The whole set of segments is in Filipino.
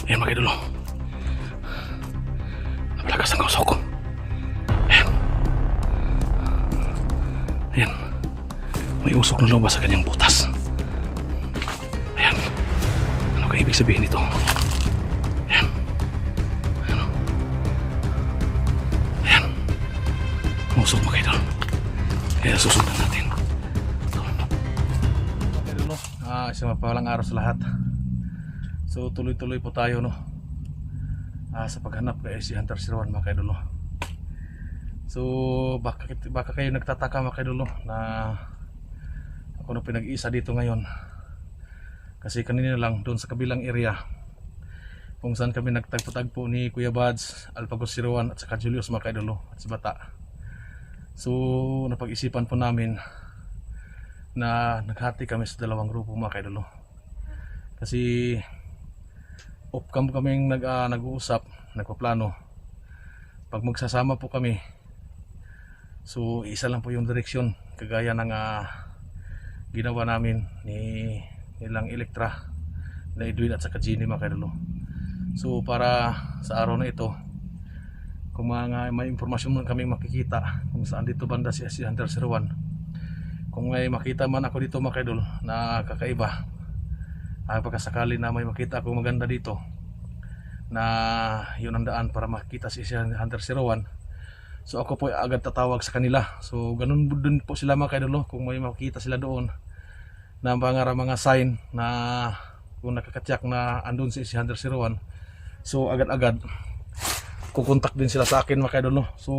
Ayan mga idol. Napalakas ang kausok ko. Ayan. Ayan. May usok na lumabas sa kanyang butas. Ayan. Ano kaya ibig sabihin nito? Ayan. Ayan. Ayan. Usok mga idol. Kaya susundan natin. Isang mapawalang araw sa lahat. So tuloy-tuloy po tayo sa paghanap kay si Hunter 01 mga kaidol. So baka kayo nagtataka mga kaidol na ako na pinag-iisa dito ngayon. Kasi kanina lang doon sa kabilang area kung saan kami nagtagpo-tagpo ni Kuya Bads, Alpagos 01 at saka Julius mga kaidol at si Bata. So napag-isipan po namin na naghati kami sa dalawang grupo mga kaidol. Kasi off-cam kaming nag-uusap, nagpaplano. Pag magsasama po kami, so isa lang po yung direksyon, kagaya ng ginawa namin ni nilang Electra, na Edwin at saka Genie mga kaidol. So para sa araw na ito, kung may impormasyon man kaming makikita kung saan dito banda si Hunter 01, kung may makita man ako dito mga kaidol na kakaiba, pagkasakali na may makita ako maganda dito na yun ang daan para makita si Hunter 01, so ako po agad tatawag sa kanila. So ganun din po sila mga kaidol, kung may makita sila doon na mga sign na kung nakakatyak na andun si Hunter 01, so agad-agad kukontak din sila sa akin mga kaidol. So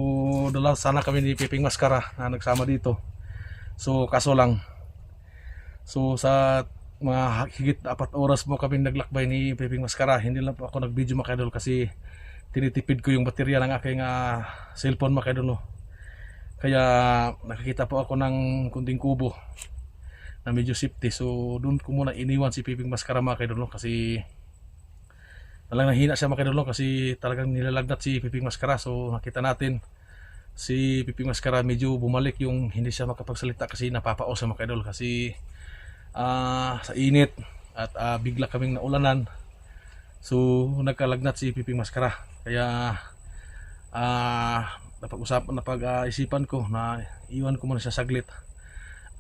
dala sana kami ni Piping Mascara na nagsama dito. So kaso lang, so sa mga higit 4 oras mo kami naglakbay ni Piping Mascara, hindi lang po ako nag-video mga kaidol kasi tinitipid ko yung baterya ng aking cellphone mga kaidol. Kaya nakakita po ako ng kunting kubo na medyo safety, so doon ko muna iniwan si Piping Mascara mga kaidol kasi talagang nahina siya mga kaidol kasi talagang nilalagnat si Piping Mascara. So nakita natin si Piping Mascara medyo bumalik yung hindi siya makapagsalita kasi napapaos sa mga kaidol kasi sa init at bigla kaming naulanan. So nagkalagnat si Piping Mascara. Kaya napag-isipan ko na iwan ko muna siya saglit.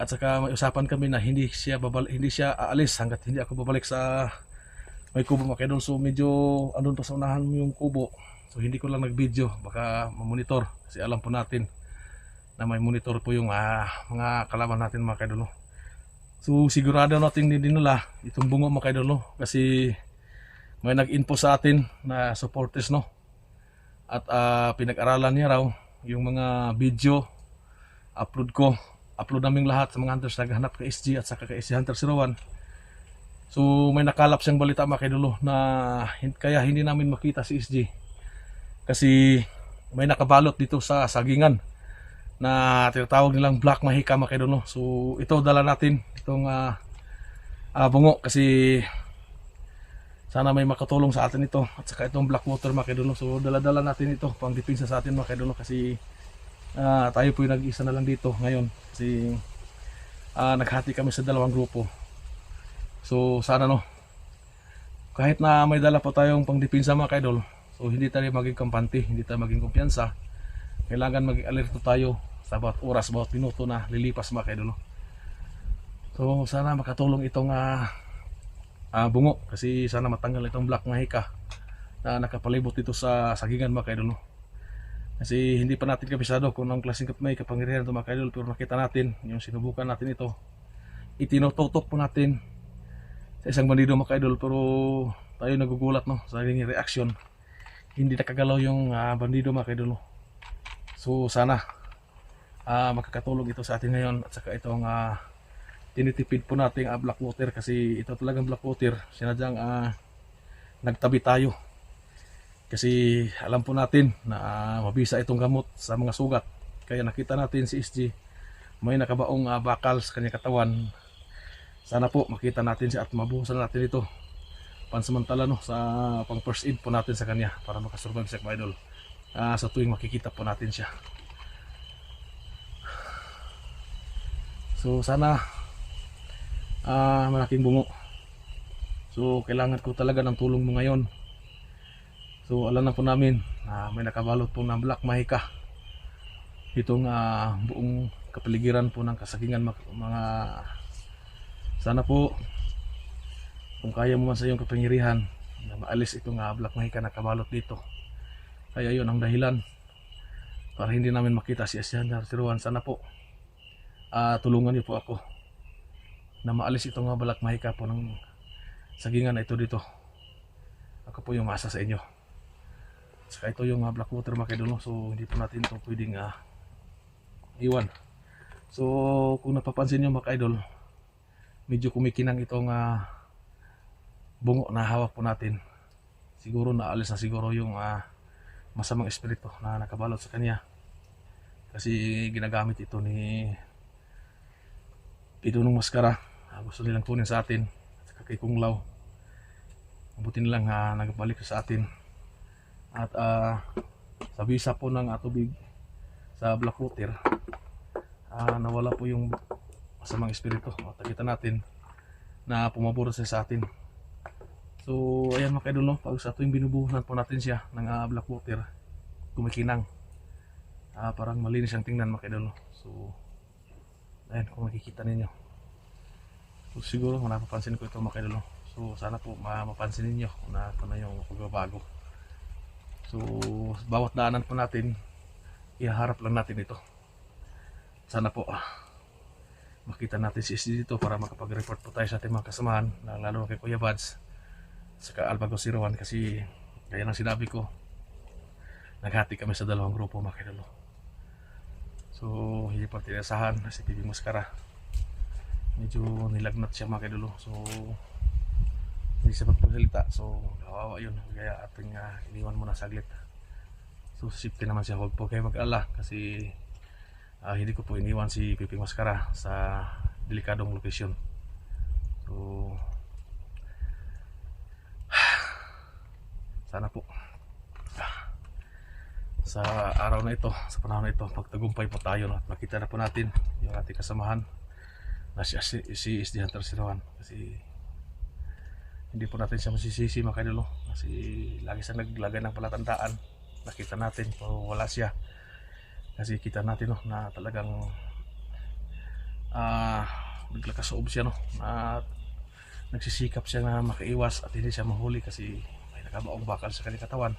At saka may usapan kami na hindi siya aalis hanggat hindi ako babalik sa may kubo mga kaidol. So medyo andun pa sa unahan yung kubo. So hindi ko lang nag-video, baka mamonitor kasi alam po natin na may monitor po yung mga kalaban natin mga kaidol. So sigurado natin din nila itong bungo mga kaidol kasi may nag-info sa atin na supporters at pinag-aralan niya raw yung mga video upload namin lahat sa mga hunters naghahanap kay SG at saka kay SG Hunter 01. So may nakalap siyang balita mga kaidol na kaya hindi namin makita si SG kasi may nakabalot dito sa sagingan na tinatawag nilang Black Mahika mga kaidol. So ito dala natin itong bungo kasi sana may makatulong sa atin ito at saka itong black water mga kaidol. So dala-dala natin ito pang depensa sa atin mga kaidol kasi tayo po yung nag-isa na lang dito ngayon kasi naghati kami sa dalawang grupo. So sana kahit na may dala po tayong pang depensa mga kaidol, so hindi tayo maging kampante, hindi tayo maging kumpiyansa. Kailangan maging alerto tayo sa bawat oras, bawat minuto na lilipas mga kaidol. So sana makatulong itong bungo kasi sana matanggal itong Black Mahika na nakapalibot dito sa sagingan mga kaidol. Kasi hindi pa natin kabisado kung anong klaseng may kapangyarihan ito mga kaidol, pero nakita natin yung sinubukan natin ito. Itinututok po natin sa isang bandido mga kaidol, pero tayo nagugulat sa aking reaction. Hindi nakagalaw yung bandido mga kaidol. So sana makakatulong ito sa atin ngayon at saka itong tinitipid po natin black water kasi ito talagang black water sinadyang nagtabi tayo kasi alam po natin na mabisa itong gamot sa mga sugat. Kaya nakita natin si SG may nakabaong bakal sa kanyang katawan. Sana po makita natin siya at mabuhusan natin ito pansamantala sa pang first aid po natin sa kanya para makasurvive siya mga idol sa tuwing makikita po natin siya. So sana malaking bungo. So kailangan ko talaga ng tulong mo ngayon So alam na po namin na may nakabalot po ng Black Mahika itong buong kapaligiran po ng Kasagingan mga sana po kung kaya mo man sa iyong kapangyarihan na maalis itong Black Mahika na kabalot dito. Kaya yun ang dahilan para hindi namin makita si Asihan Tiruan. Sana po tulungan niyo po ako na maalis itong Black Mahika po ng sagingan na ito dito. Ako po yung maasa sa inyo. Saka ito yung black water mga kaidol, so hindi po natin ito pwedeng iwan. So kung napapansin nyo mga kaidol, medyo kumikinang itong bungo na hawak po natin. Siguro naalis na siguro yung masamang espiritu na nakabalot sa kanya, kasi ginagamit ito ni Pidunong Maskara. Gusto nilang kunin sa atin at saka kay Kung Lao. Mabuti nilang nagbalik sa atin. At sa visa po ng tubig sa Black Water, nawala po yung masamang espiritu. At nakita natin na pumabor siya sa atin. So ayan mga kaidol, no? Pag sa tuwing binubuhusan po natin siya ng Black Water, kumikinang. Parang malinis ang tingnan mga kaidol, no? So ayan, kung makikita ninyo. So siguro napapansin ko ito mga kaidol, no? So sana po mapapansin ninyo na ito na yung pagbabago. So bawat daanan po natin, ihaharap lang natin ito. Sana po makita natin si SD dito para makapag-report po tayo sa ating mga kasamahan, lalo na kay Kuya Bads saka Albago 01, kasi gaya ng sinabi ko, naghati kami sa dalawang grupo mga kaidol. So hindi pa tinasahan si Pipi Maskara, medyo nilagnat siya mga kaidol. So hindi siya magpagsalita, so kawawa yun, kaya ating iniwan muna saglit. So safety naman siya, huwag po kayo mag-ala, kasi hindi ko po iniwan si Pipi Maskara sa delikadong lokasyon. So sana po sa araw na ito, sa panahon na ito, pagtagumpay po tayo at makita na po natin yung ating kasamahan na si SD Hunter 01, kasi hindi po natin siya masisisi mga kaidol, kasi lagi siya naglagay ng palatandaan. Nakita natin kung wala siya, kasi kita natin na talagang naglakas-oob siya, na nagsisikap siya na makaiwas at hindi siya mahuli kasi may nakabaong bakal sa kanyang katawan.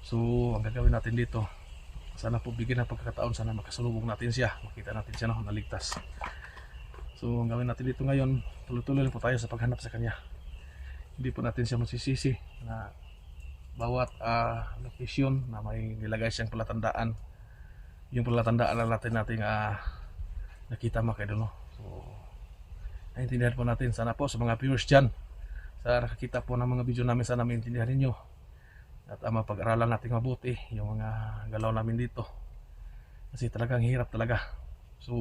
So ang gagawin natin dito, sana po bigyan ng pagkakataon, sana makasalubong natin siya, makita natin siya naligtas. So ang gawin natin dito ngayon, tuloy-tuloy po tayo sa paghanap sa kanya. Hindi po natin siya masisisi na bawat location na may nilagay siyang palatandaan, yung palatandaan na natin nakita mga kaidol. So naintindihan po natin. Sana po sa mga viewers dyan, sa nakakita po ng mga video namin, sana maintindihan ninyo at mapag-aralan natin mabuti yung mga galaw namin dito, kasi talagang hirap talaga. So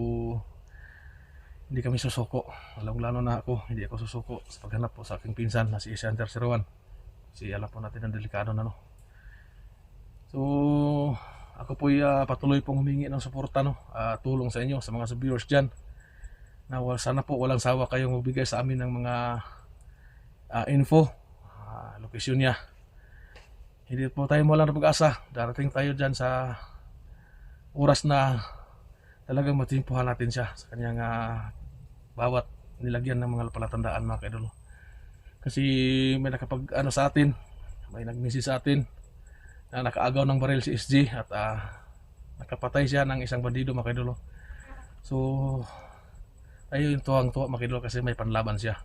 hindi kami susuko, lalo na ako, hindi ako susuko sa paghanap po sa aking pinsan na si Asihan Hunter 01, kasi alam po natin ang delikado na So ako po patuloy pong humingi ng suporta, tulong sa inyo, sa mga viewers dyan, na sana po walang sawa kayong magbigay sa amin ng mga info, lokasyon niya. Hindi po tayo mawala ng pag-asa, darating tayo dyan sa oras na talagang matimpuhan natin siya sa kanyang bawat nilagyan ng mga palatandaan mga kaidol. Kasi may nakapag sa atin, may nag-message sa atin na nakaagaw ng baril si SG at nakapatay siya ng isang bandido mga kaidol. So ayun, tuwang-tuwa mga kaidol, kasi may panlaban siya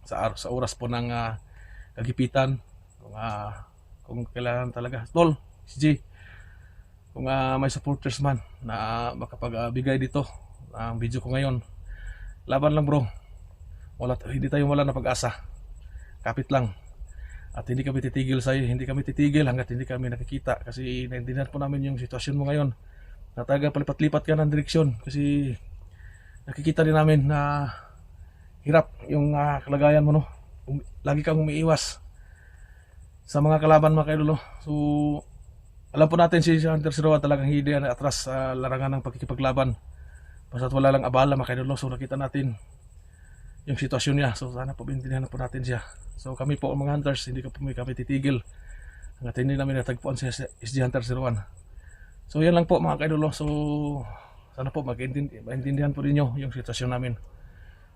sa oras po ng kagipitan. Kung kailangan talaga, tol, SG, kung may supporters man na makapagbigay dito ang video ko ngayon, laban lang bro, hindi tayo wala na pag-asa, kapit lang. At hindi kami titigil sa'yo, hindi kami titigil hanggat hindi kami nakikita, kasi naintindihan po namin yung sitwasyon mo ngayon, na talaga palipat-lipat ka ng direksyon, kasi nakikita din namin na hirap yung kalagayan mo, lagi kang umiiwas sa mga kalaban mga kaidol. So alam po natin si Hunter 01 talagang hindi atras sa larangan ng pagkikipaglaban, basta't wala lang abala mga kaidol. So nakita natin yung sitwasyon niya, so sana po bintindihan po natin siya. So kami po mga hunters, hindi kami titigil At hindi namin natagpuan si SG Hunter 01. So yan lang po mga kaidolo. So sana po maintindihan po ninyo yung sitwasyon namin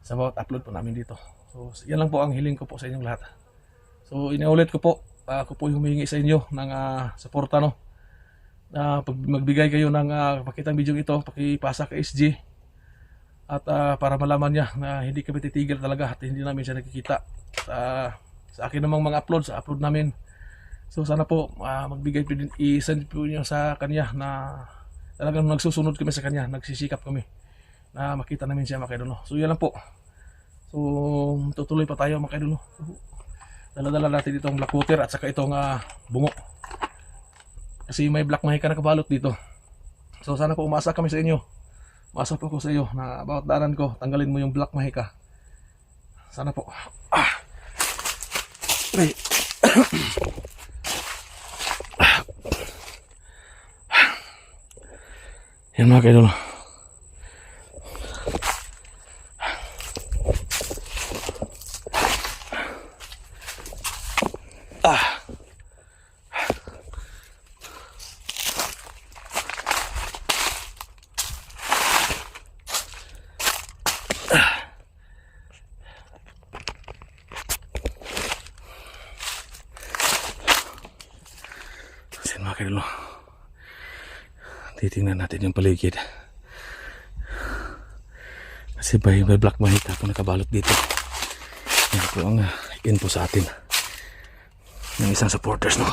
sa bawat upload po namin dito. So yan lang po ang hiling ko po sa inyong lahat. So inaulit ko po, ako po humingi sa inyo ng suporta, no. Pag magbigay kayo ng pakitang video ito, pakipasa kay SG. At para malaman niya na hindi kami titigil talaga at hindi namin siya nakikita sa akin namang mga upload, sa upload namin. So sana po magbigay po din, i-send po niyo sa kanya na talagang nagsusunod kami sa kanya, nagsisikap kami na makita namin siya mga kaidolo. So yan lang po. So tutuloy pa tayo mga kaidolo. Dala-dala natin itong black water at saka itong bungo. Kasi may black mahika na kabalot dito. So sana po umasa kami sa inyo. Umasa po ako sa iyo na bawat daanan ko, tanggalin mo yung black mahika. Sana po. Okay. Yan mga kaidolo. Yan mga kaidolo. Titingnan natin yung paligid. Kasi may black mahika po nakabalot dito. Yan po ang info sa atin ng isang supporters, no.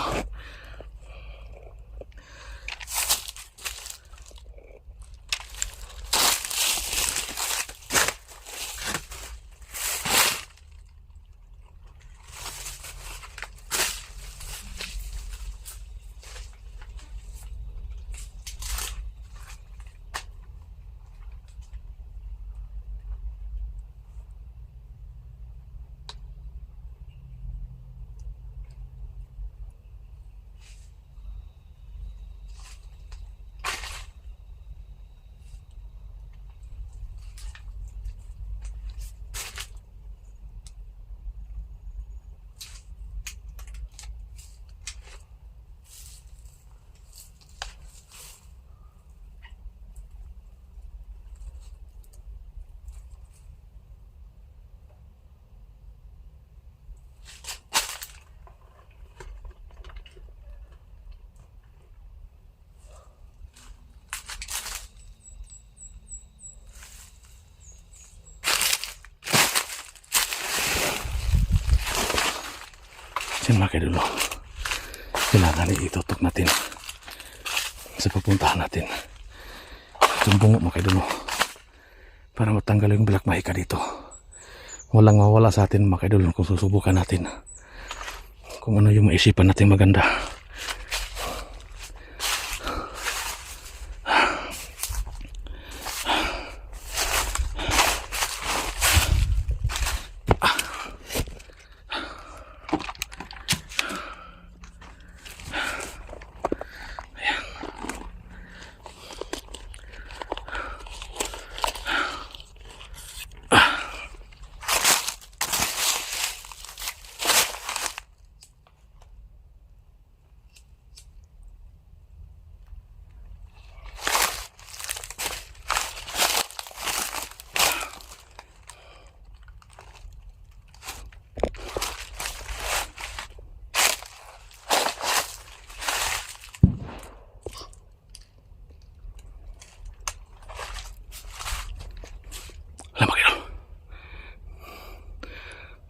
Yan mga kaidolo, kailangan itutok natin sa pupuntahan natin itong bungo mga kaidolo para matanggal yung black mahika dito. Walang mawala sa atin mga kaidolo kung susubukan natin kung ano yung maisipan natin maganda.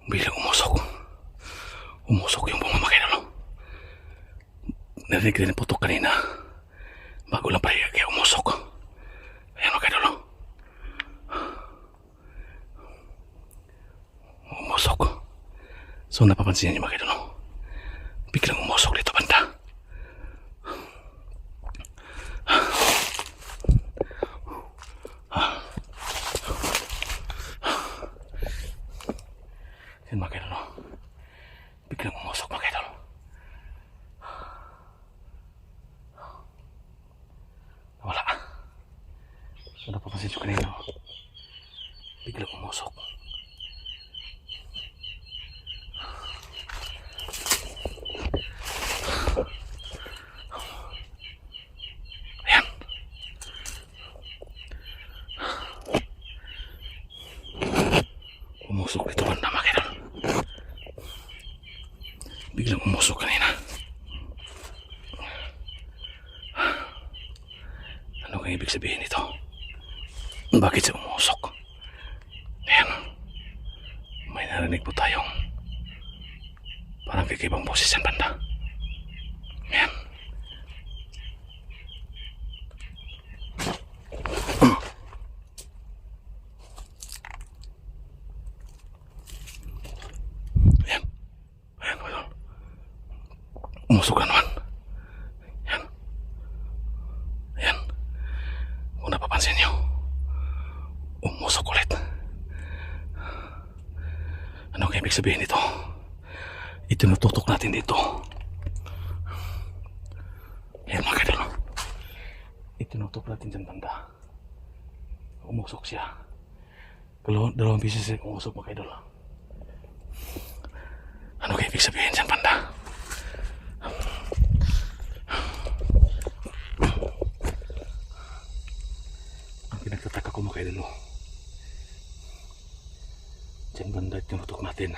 Bilang umusok yung bunga mga kaidolo. Narinig din ang putok kanina bago lang pahiga kaya umusok. Ayan mga kaidolo, umusok. So napapansin niyo mga kaidolo, biglang umusok dito banda. Yan mga kaidolo, biglang umusok mga kaidolo. Wala. So napapansin ko kanina, biglang umusok. Biglang umusok kanina. Ano kang ibig sabihin nito? Bakit siya umusok? Ayan. May narinig po tayong parang kikibang boses yan banda. Ayan. Ayan. Ayan, ayan. Umusok ka naman. Ayan. Ayan. Kung napapansin nyo, umusok ulit. Ano kaya ibig sabihin nito? Itinututok natin dito. Ayan mga kadalo. Itinutok natin dyan banda. Umusok siya. Dalawang bisis siya umusok mga kadalo. Ano kaya ibig sabihin dyan banda? Ang pinagtataka ko mga kadalo, dyan banda tinutok natin,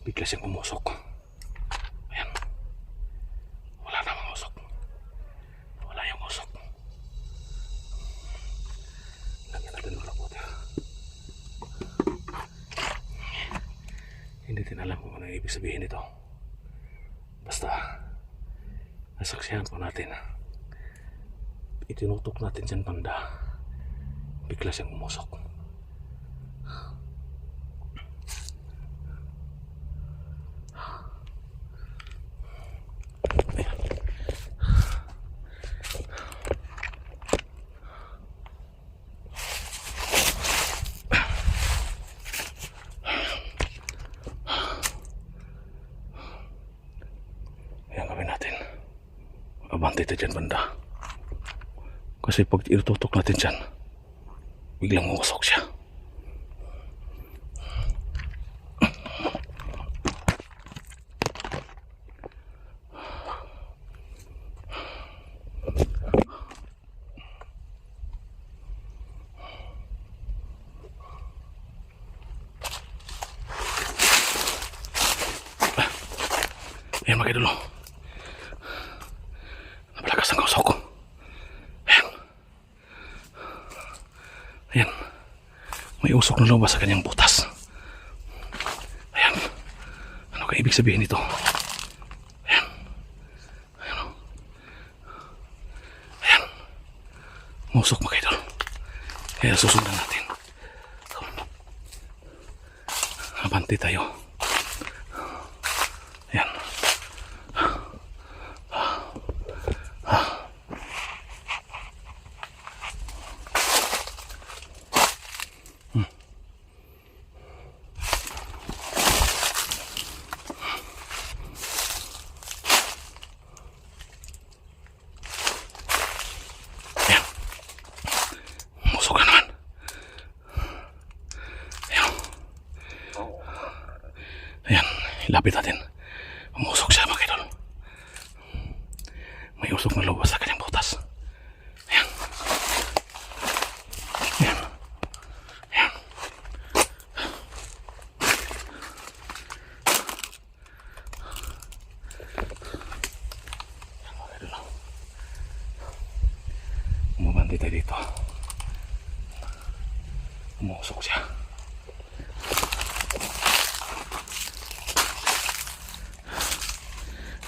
bigla siyang umusok. Ayan. Wala namang usok. Wala yung usok. Lagyan natin ng rapote. Hindi din alam kung ano yung ibig sabihin nito. Basta nasaksihan po natin. Itinutok natin dyan banda, bigla siyang umusok. Abante tayo dyan banda. Kasi pag itutok natin dyan, biglang umusok siya. Ayan mga idolo. Napalakas ang usok ko. Ayan. Ayan. May usok na lumabas sa kanyang butas. Ayan. Ano kaya ibig sabihin nito? Ayan. Ayan. Ayan. Musok mga idol. Kaya susundan natin. Abante tayo. Ayan. Ayan, ilapit natin. Umusok siya mga idol. May usok na lumabas sa kanyang butas. Ayan. Ayan. Ayan. Ayan mga idol. Umabante tayo dito. Umusok siya.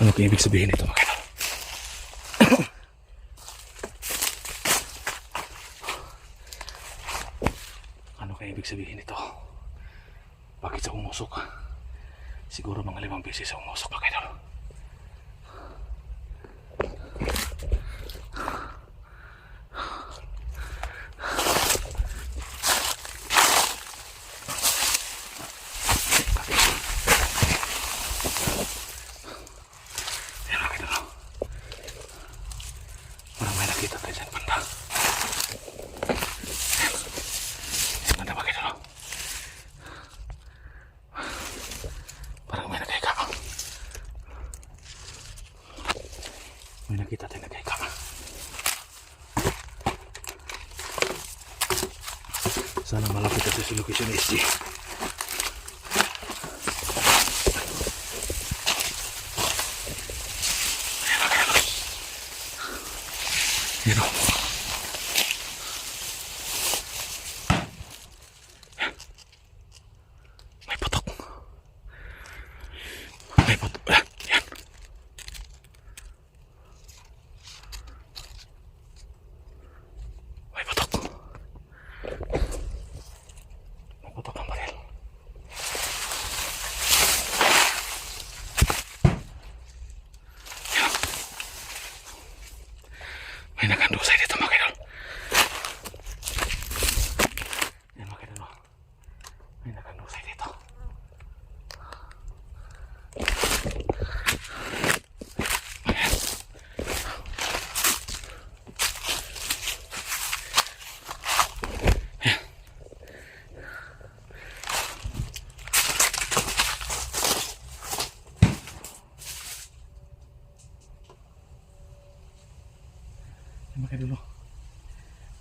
Ano kaya ibig sabihin nito mga idol? Ano kaya ibig sabihin nito? Bakit sa umusok? Siguro mga 5 beses sa umusok mga idol. Kita tayo dyan banda. Dyan banda mga idol. Parang may nagkika. May nakita tayo nagkika. Sana malapit tayo sa location SG. Yan o. May putok. May putok. Yan. May putok. May putok ang baril. Yan. May nagandusay dito mga kaidol. Yan mga kaidol. May nagandusay dito. Yan mga kaidol.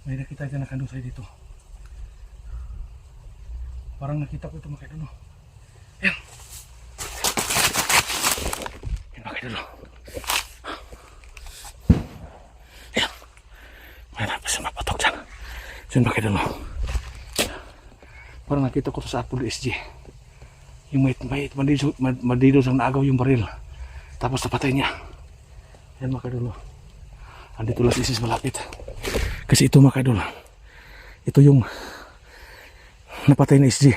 May nakita dyan nakandusay dito. Parang nakita ko ito mga kaidol. Yan. Yan mga kaidol. Yan. May napis na mapatok dyan. So yan mga kaidol. Parang nakita ko ito sa Apollo SG. Yung may madidos ang naagaw yung baril. Tapos napatay niya. Yan mga kaidol. Andito lang si Isis malapit. Kasi ito mga kaidol. Ito yung napatay na SG.